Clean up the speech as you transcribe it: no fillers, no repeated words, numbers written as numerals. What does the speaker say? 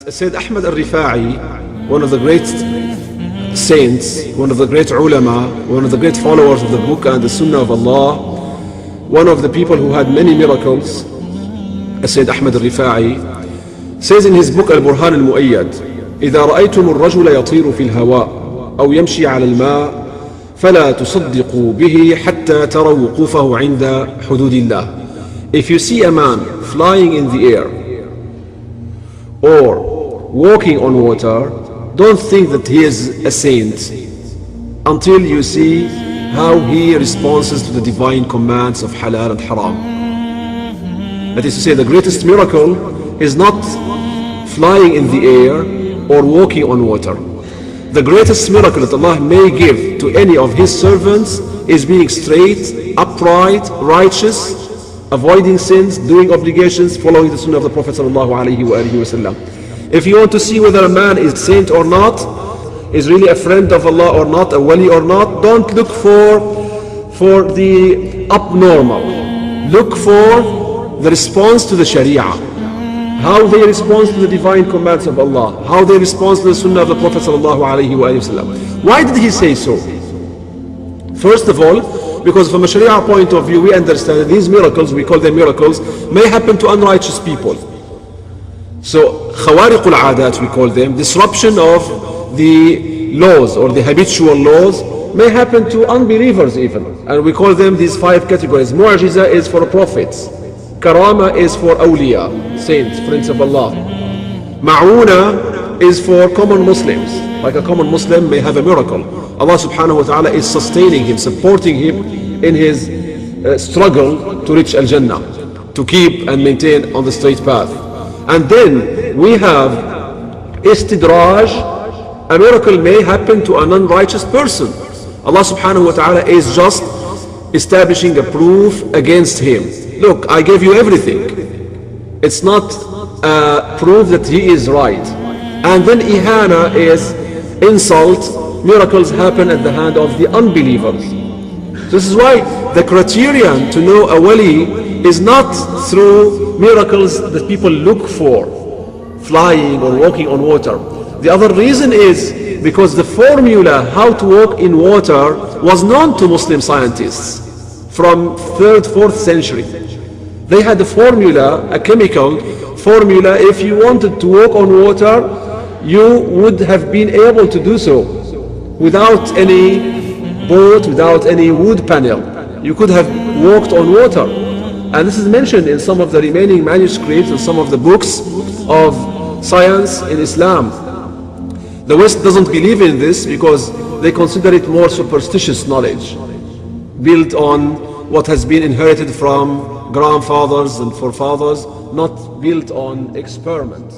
Sayyid Ahmad al-Rifa'i, one of the great saints, one of the great ulama, one of the great followers of the book and the sunnah of Allah, one of the people who had many miracles, Sayyid Ahmad al-Rifa'i, says in his book Al-Burhan al-Mu'ayyad, إذا رأيتم الرجل يطير في الهواء أو يمشي على الماء فلا تصدقوا به حتى تروا وقوفه عند حدود الله. If you see a man flying in the air or walking on water, don't think that he is a saint until you see how he responds to the divine commands of halal and haram. That is to say, the greatest miracle is not flying in the air or walking on water. The greatest miracle that Allah may give to any of His servants is being straight, upright, righteous, avoiding sins, doing obligations, following the sunnah of the Prophet ﷺ. If you want to see whether a man is a saint or not, is really a friend of Allah or not, a wali or not, don't look for the abnormal. Look for the response to the Sharia. How they respond to the divine commands of Allah, how they respond to the sunnah of the Prophet ﷺ. Why did he say so? First of all, because from a Sharia point of view, we understand that these miracles, we call them miracles, may happen to unrighteous people. So, khawariq al-adat, we call them, disruption of the laws or the habitual laws, may happen to unbelievers even. And we call them these 5 categories. Mu'jiza is for prophets. Karama is for awliya, saints, friends of Allah. Ma'una is for common Muslims. Like a common Muslim may have a miracle. Allah subhanahu wa ta'ala is sustaining him, supporting him in his struggle to reach Al-Jannah, to keep and maintain on the straight path. And then we have istidraj. A miracle may happen to an unrighteous person. Allah subhanahu wa ta'ala is just establishing a proof against him. Look, I gave you everything. It's not proof that he is right. And then ihana is insult. Miracles happen at the hand of the unbelievers. This is why the criterion to know a wali is not through miracles that people look for, flying or walking on water. The other reason is because the formula how to walk in water was known to Muslim scientists from 3rd, 4th century. They had a formula, a chemical formula. If you wanted to walk on water, you would have been able to do so without any boat, without any wood panel. You could have walked on water. And this is mentioned in some of the remaining manuscripts and some of the books of science in Islam. The West doesn't believe in this because they consider it more superstitious knowledge, built on what has been inherited from grandfathers and forefathers, not built on experiment.